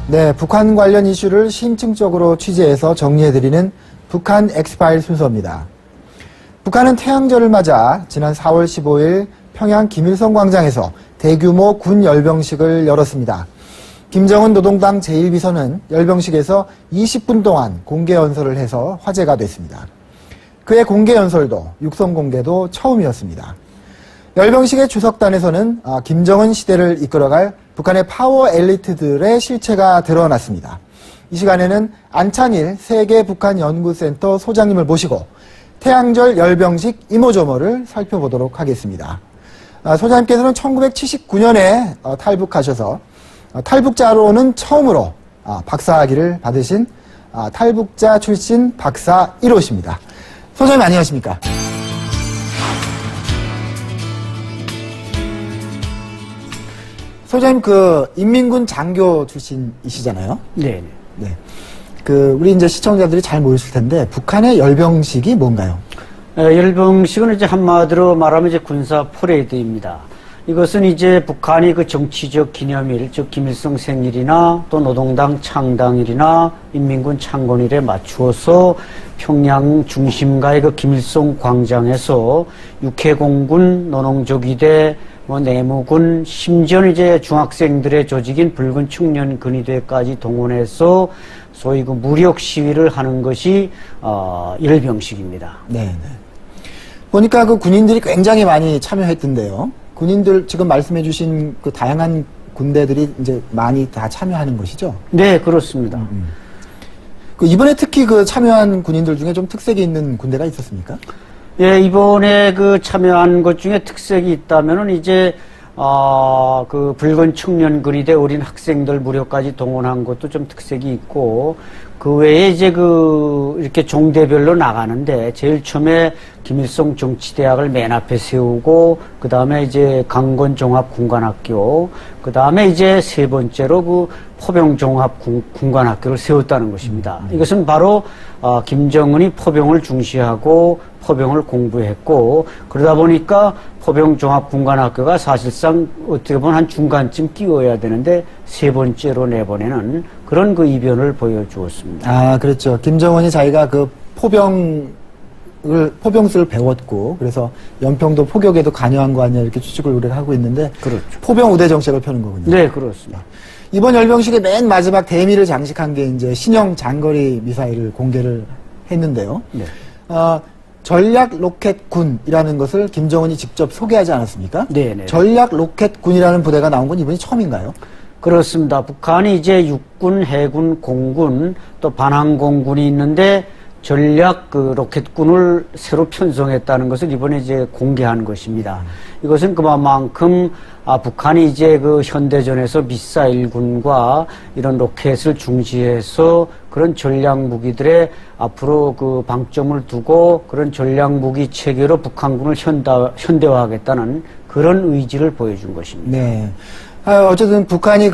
네, 북한 관련 이슈를 심층적으로 취재해서 정리해드리는 북한 엑스파일 순서입니다. 북한은 태양절을 맞아 지난 4월 15일 평양 김일성 광장에서 대규모 군 열병식을 열었습니다. 김정은 노동당 제1비서는 열병식에서 20분 동안 공개 연설을 해서 화제가 됐습니다. 그의 공개 연설도 육성 공개도 처음이었습니다. 열병식의 주석단에서는 김정은 시대를 이끌어갈 북한의 파워 엘리트들의 실체가 드러났습니다. 이 시간에는 안찬일 세계북한연구센터 소장님을 모시고 태양절 열병식 이모저모를 살펴보도록 하겠습니다. 소장님께서는 1979년에 탈북하셔서 탈북자로는 처음으로 박사학위를 받으신 탈북자 출신 박사 1호십니다. 소장님 안녕하십니까? 소장님 인민군 장교 출신이시잖아요. 네. 네. 우리 이제 시청자들이 잘 모르실 텐데 북한의 열병식이 뭔가요? 열병식은 이제 한마디로 말하면 이제 군사 퍼레이드입니다. 이것은 이제 북한이 그 정치적 기념일, 즉 김일성 생일이나 또 노동당 창당일이나 인민군 창건일에 맞추어서 평양 중심가의 그 김일성 광장에서 육해공군, 노농조기대, 내무군, 심지어는 이제 중학생들의 조직인 붉은 청년 근위대까지 동원해서 소위 그 무력 시위를 하는 것이 열병식입니다. 네. 보니까 그 군인들이 굉장히 많이 참여했던데요. 군인들 지금 말씀해주신 그 다양한 군대들이 이제 많이 다 참여하는 것이죠? 네, 그렇습니다. 이번에 특히 참여한 군인들 중에 좀 특색이 있는 군대가 있었습니까? 예, 이번에 참여한 것 중에 특색이 있다면은 이제, 붉은 청년 근위대 어린 학생들 무료까지 동원한 것도 좀 특색이 있고, 그 외에 이제 이렇게 종대별로 나가는데, 제일 처음에 김일성 정치대학을 맨 앞에 세우고, 그 다음에 이제 강건종합군관학교, 그 다음에 이제 세 번째로 포병종합군관학교를 세웠다는 것입니다. 이것은 바로, 김정은이 포병을 중시하고, 포병을 공부했고, 그러다 보니까 포병종합군관학교가 사실상 어떻게 보면 한 중간쯤 끼워야 되는데 세 번째로 내보내는 그런 이변을 보여주었습니다. 그렇죠. 김정은이 자기가 포병술을 배웠고, 그래서 연평도 포격에도 관여한 거 아니냐 이렇게 추측을 우리가 하고 있는데, 그렇죠. 포병 우대 정책을 펴는 거군요. 네, 그렇습니다. 이번 열병식의 맨 마지막 대미를 장식한 게 이제 신형 장거리 미사일을 공개를 했는데요. 네. 전략 로켓군이라는 것을 김정은이 직접 소개하지 않았습니까? 네네. 전략 로켓군이라는 부대가 나온 건 이번이 처음인가요? 그렇습니다. 북한이 이제 육군, 해군, 공군, 또 반항공군이 있는데 전략 로켓군을 새로 편성했다는 것을 이번에 이제 공개한 것입니다. 이것은 그만큼 북한이 이제 현대전에서 미사일군과 이런 로켓을 중시해서 그런 전략 무기들의 앞으로 방점을 두고 그런 전략 무기 체계로 북한군을 현대화하겠다는 그런 의지를 보여준 것입니다. 네. 어쨌든 북한이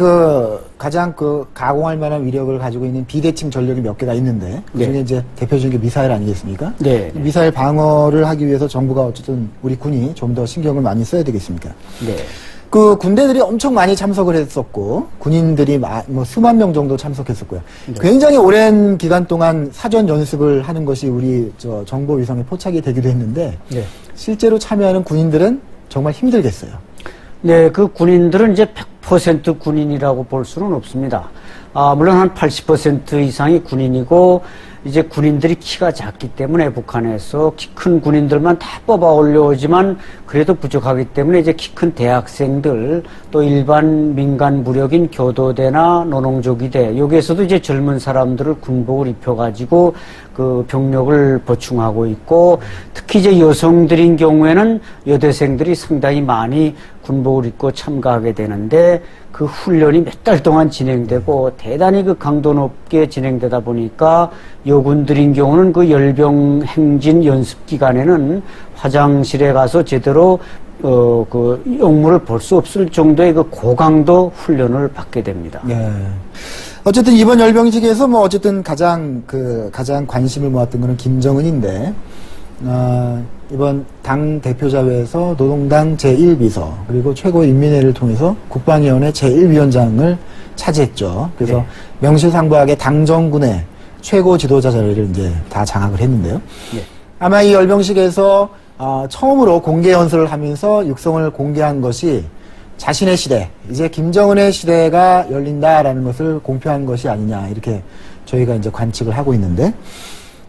가장 가공할 만한 위력을 가지고 있는 비대칭 전력이 몇 개가 있는데 그중에 네. 이제 대표적인 게 미사일 아니겠습니까? 네. 미사일 방어를 하기 위해서 정부가 어쨌든 우리 군이 좀 더 신경을 많이 써야 되겠습니까? 네. 군대들이 엄청 많이 참석을 했었고 군인들이 수만 명 정도 참석했었고요. 네. 굉장히 오랜 기간 동안 사전 연습을 하는 것이 우리 정보 위성에 포착이 되기도 했는데 네. 실제로 참여하는 군인들은 정말 힘들겠어요. 네, 군인들은 이제 100% 군인이라고 볼 수는 없습니다. 물론 한 80% 이상이 군인이고, 이제 군인들이 키가 작기 때문에 북한에서 키 큰 군인들만 다 뽑아 올려오지만 그래도 부족하기 때문에 이제 키 큰 대학생들 또 일반 민간 무력인 교도대나 노농조기대 여기에서도 이제 젊은 사람들을 군복을 입혀가지고 병력을 보충하고 있고 특히 이제 여성들인 경우에는 여대생들이 상당히 많이 군복을 입고 참가하게 되는데 그 훈련이 몇 달 동안 진행되고 대단히 강도 높게 진행되다 보니까 여군들인 경우는 열병 행진 연습 기간에는 화장실에 가서 제대로 용물을 볼 수 없을 정도의 고강도 훈련을 받게 됩니다. 네. 어쨌든 이번 열병식에서 어쨌든 가장 관심을 모았던 거는 김정은인데, 이번 당 대표자회에서 노동당 제1비서, 그리고 최고인민회를 통해서 국방위원회 제1위원장을 차지했죠. 그래서 네. 명실상부하게 당정군의 최고 지도자 자리를 이제 다 장악을 했는데요. 네. 아마 이 열병식에서 처음으로 공개 연설을 하면서 육성을 공개한 것이 자신의 시대, 이제 김정은의 시대가 열린다라는 것을 공표한 것이 아니냐, 이렇게 저희가 이제 관측을 하고 있는데,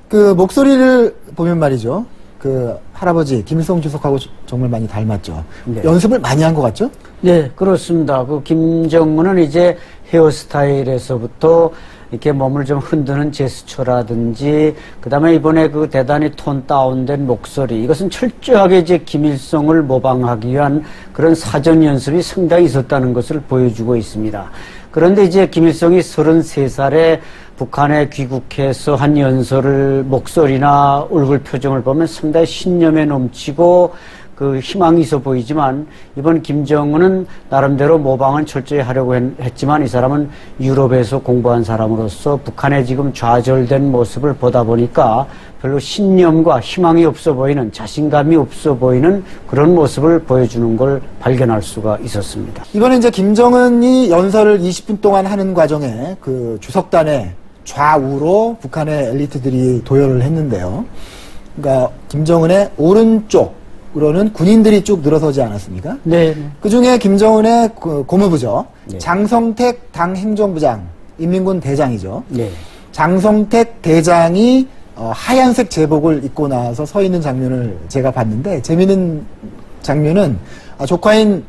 그 목소리를 보면 말이죠. 그 할아버지 김일성 주석하고 정말 많이 닮았죠. 네. 연습을 많이 한 것 같죠? 네, 그렇습니다. 그 김정은은 이제 헤어스타일에서부터 이렇게 몸을 좀 흔드는 제스처라든지, 그 다음에 이번에 그 대단히 톤 다운된 목소리, 이것은 철저하게 이제 김일성을 모방하기 위한 그런 사전 연습이 상당히 있었다는 것을 보여주고 있습니다. 그런데 이제 김일성이 33살에 북한에 귀국해서 한 연설을 목소리나 얼굴 표정을 보면 상당히 신념에 넘치고 그 희망이 있어 보이지만, 이번 김정은은 나름대로 모방은 철저히 하려고 했지만, 이 사람은 유럽에서 공부한 사람으로서 북한의 지금 좌절된 모습을 보다 보니까 별로 신념과 희망이 없어 보이는, 자신감이 없어 보이는 그런 모습을 보여주는 걸 발견할 수가 있었습니다. 이번에 이제 김정은이 연설을 20분 동안 하는 과정에 그 주석단의 좌우로 북한의 엘리트들이 도열을 했는데요. 그러니까 김정은의 오른쪽으로는 군인들이 쭉 늘어서지 않았습니까? 네. 그 중에 김정은의 그 고무부죠. 네. 장성택 당 행정부장, 인민군 대장이죠. 네. 장성택 대장이 하얀색 제복을 입고 나와서 서 있는 장면을 제가 봤는데, 재미있는 장면은 조카인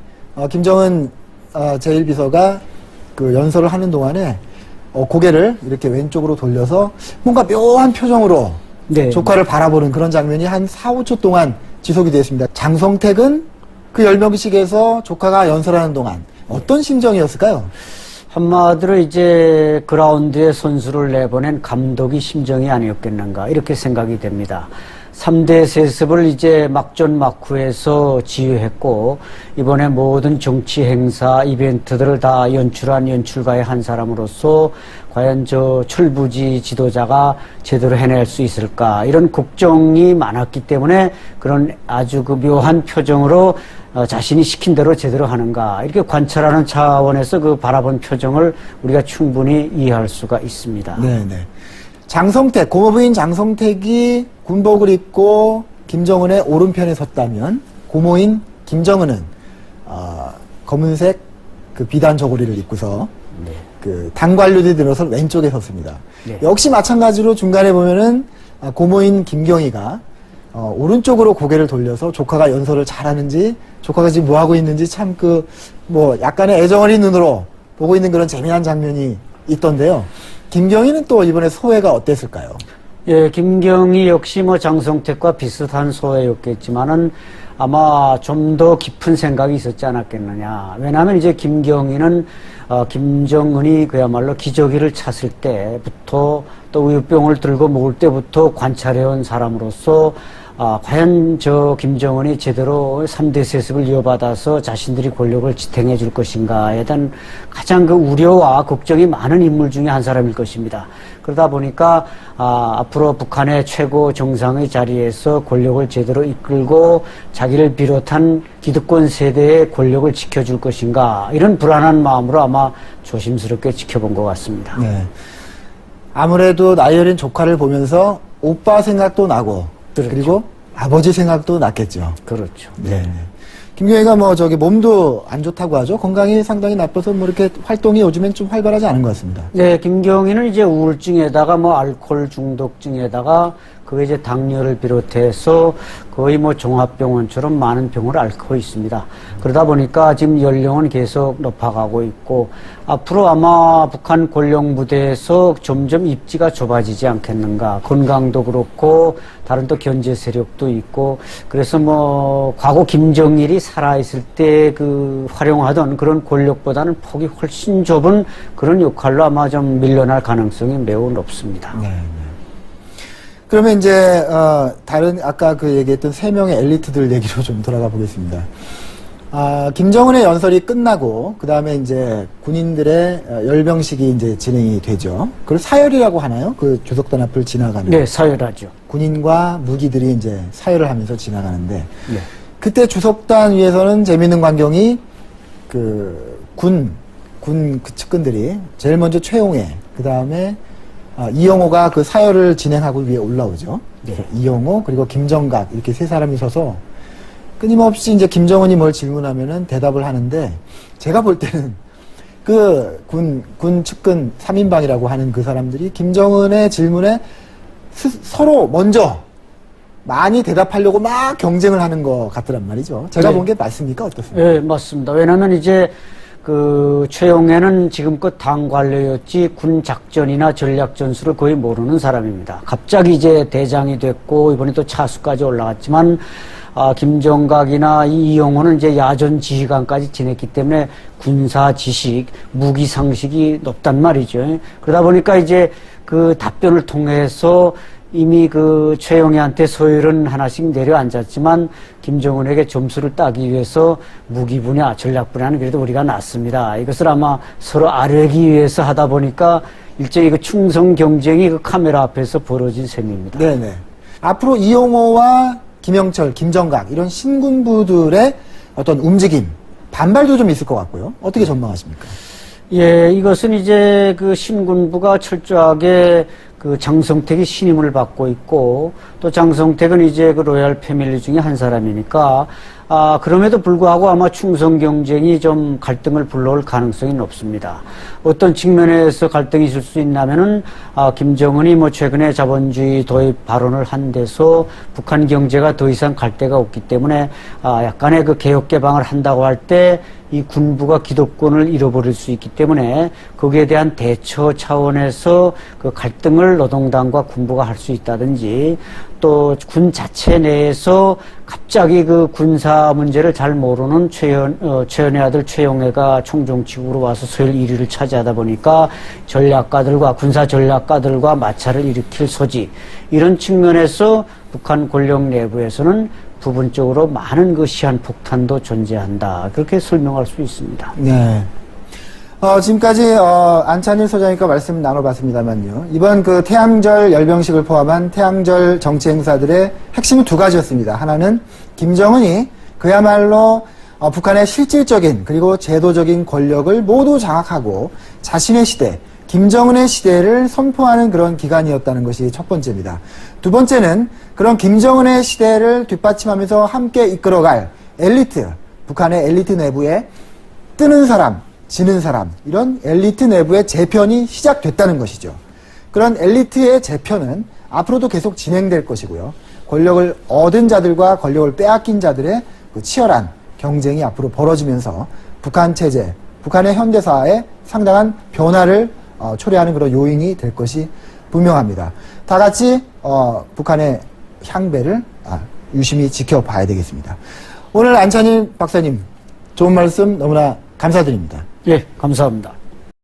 김정은 제1비서가 그 연설을 하는 동안에 고개를 이렇게 왼쪽으로 돌려서 뭔가 묘한 표정으로 네. 조카를 바라보는 그런 장면이 한 4, 5초 동안 지속이 되었습니다. 장성택은 그 열병식에서 조카가 연설하는 동안 어떤 심정이었을까요? 한마디로 이제 그라운드에 선수를 내보낸 감독이 심정이 아니었겠는가, 이렇게 생각이 됩니다. 3대 세습을 이제 막존막후에서 지휘했고, 이번에 모든 정치 행사, 이벤트들을 다 연출한 연출가의 한 사람으로서 과연 저 철부지 지도자가 제대로 해낼 수 있을까, 이런 걱정이 많았기 때문에 그런 아주 그 묘한 표정으로 자신이 시킨 대로 제대로 하는가, 이렇게 관찰하는 차원에서 그 바라본 표정을 우리가 충분히 이해할 수가 있습니다. 네네. 장성택, 고모부인 장성택이 군복을 입고 김정은의 오른편에 섰다면, 고모인 김정은은 검은색 그 비단 저고리를 입고서 네. 그 당 관료들이 들어서 왼쪽에 섰습니다. 네. 역시 마찬가지로 중간에 보면은 고모인 김경희가 오른쪽으로 고개를 돌려서 조카가 연설을 잘하는지, 조카가 지금 뭐 하고 있는지 참 뭐 약간의 애정 어린 눈으로 보고 있는 그런 재미난 장면이 있던데요. 김경희는 또 이번에 소회가 어땠을까요? 예, 김경희 역시 뭐 장성택과 비슷한 소회였겠지만은 아마 좀 더 깊은 생각이 있었지 않았겠느냐. 왜냐하면 이제 김경희는 김정은이 그야말로 기저귀를 찼을 때부터, 또 우유병을 들고 먹을 때부터 관찰해온 사람으로서 과연 저 김정은이 제대로 3대 세습을 이어받아서 자신들이 권력을 지탱해 줄 것인가에 대한 가장 그 우려와 걱정이 많은 인물 중에 한 사람일 것입니다. 그러다 보니까 앞으로 북한의 최고 정상의 자리에서 권력을 제대로 이끌고 자기를 비롯한 기득권 세대의 권력을 지켜줄 것인가, 이런 불안한 마음으로 아마 조심스럽게 지켜본 것 같습니다. 네. 아무래도 나이 어린 조카를 보면서 오빠 생각도 나고, 그렇죠. 그리고 아버지 생각도 났겠죠. 그렇죠. 네. 김경희가 뭐 몸도 안 좋다고 하죠. 건강이 상당히 나빠서 뭐 이렇게 활동이 요즘엔 좀 활발하지 않은 것 같습니다. 네, 김경희는 이제 우울증에다가 뭐 알코올 중독증에다가 그게 이제 당뇨를 비롯해서 거의 뭐 종합병원처럼 많은 병을 앓고 있습니다. 그러다 보니까 지금 연령은 계속 높아가고 있고, 앞으로 아마 북한 권력 무대에서 점점 입지가 좁아지지 않겠는가. 건강도 그렇고 다른 또 견제 세력도 있고, 그래서 뭐 과거 김정일이 살아있을 때 그 활용하던 그런 권력보다는 폭이 훨씬 좁은 그런 역할로 아마 좀 밀려날 가능성이 매우 높습니다. 네. 그러면 이제 다른 아까 그 얘기했던 3명의 엘리트들 얘기로 좀 돌아가 보겠습니다. 김정은의 연설이 끝나고 그 다음에 이제 군인들의 열병식이 이제 진행이 되죠. 그걸 사열이라고 하나요? 그 주석단 앞을 지나가는. 네, 사열하죠. 군인과 무기들이 이제 사열을 하면서 지나가는데, 네. 그때 주석단 위에서는 재미있는 광경이 그 군 그 측근들이 제일 먼저 최용해, 그 다음에 이영호가 그 사열을 진행하고 위에 올라오죠. 그래서 이영호 그리고 김정각 이렇게 세 사람이 서서 끊임없이 이제 김정은이 뭘 질문하면은 대답을 하는데, 제가 볼 때는 그 군 측근 3인방이라고 하는 그 사람들이 김정은의 질문에 서로 먼저 많이 대답하려고 막 경쟁을 하는 것 같더란 말이죠. 제가 네. 본 게 맞습니까? 어떻습니까? 네, 맞습니다. 왜냐하면 이제 그 최용해는 지금껏 당 관료였지 군 작전이나 전략 전술을 거의 모르는 사람입니다. 갑자기 이제 대장이 됐고 이번에 또 차수까지 올라갔지만 김정각이나 이영호는 이제 야전 지휘관까지 지냈기 때문에 군사 지식, 무기 상식이 높단 말이죠. 그러다 보니까 이제 그 답변을 통해서 이미 그 최용해한테 서열은 하나씩 내려앉았지만 김정은에게 점수를 따기 위해서 무기 분야, 전략 분야는 그래도 우리가 낫습니다. 이것을 아마 서로 아뢰기 위해서 하다 보니까 일종의 그 충성 경쟁이 그 카메라 앞에서 벌어진 셈입니다. 네네. 앞으로 이용호와 김영철, 김정각 이런 신군부들의 어떤 움직임, 반발도 좀 있을 것 같고요. 어떻게 전망하십니까? 예, 이것은 이제 그 신군부가 철저하게 그 장성택이 신임을 받고 있고, 또 장성택은 이제 그 로얄 패밀리 중에 한 사람이니까, 그럼에도 불구하고 아마 충성 경쟁이 좀 갈등을 불러올 가능성이 높습니다. 어떤 측면에서 갈등이 있을 수 있냐면은, 김정은이 뭐 최근에 자본주의 도입 발언을 한 데서 북한 경제가 더 이상 갈 데가 없기 때문에, 약간의 그 개혁 개방을 한다고 할 때, 이 군부가 기득권을 잃어버릴 수 있기 때문에 거기에 대한 대처 차원에서 그 갈등을 노동당과 군부가 할 수 있다든지, 또 군 자체 내에서 갑자기 그 군사 문제를 잘 모르는 최연의 아들 최용해가 총정치국으로 와서 서열 1위를 차지하다 보니까 전략가들과 군사 전략가들과 마찰을 일으킬 소지, 이런 측면에서 북한 권력 내부에서는 부분적으로 많은 그 시한폭탄도 존재한다, 그렇게 설명할 수 있습니다. 네. 지금까지 안찬일 소장님과 말씀 나눠봤습니다만요. 이번 그 태양절 열병식을 포함한 태양절 정치 행사들의 핵심은 두 가지였습니다. 하나는 김정은이 그야말로 북한의 실질적인 그리고 제도적인 권력을 모두 장악하고 자신의 시대, 김정은의 시대를 선포하는 그런 기간이었다는 것이 첫 번째입니다. 두 번째는 그런 김정은의 시대를 뒷받침하면서 함께 이끌어갈 엘리트, 북한의 엘리트 내부에 뜨는 사람, 지는 사람, 이런 엘리트 내부의 재편이 시작됐다는 것이죠. 그런 엘리트의 재편은 앞으로도 계속 진행될 것이고요. 권력을 얻은 자들과 권력을 빼앗긴 자들의 그 치열한 경쟁이 앞으로 벌어지면서 북한 체제, 북한의 현대사에 상당한 변화를 초래하는 그런 요인이 될 것이 분명합니다. 다 같이 북한의 향배를 유심히 지켜봐야 되겠습니다. 오늘 안찬일 박사님 좋은 말씀 너무나 감사드립니다. 예, 감사합니다.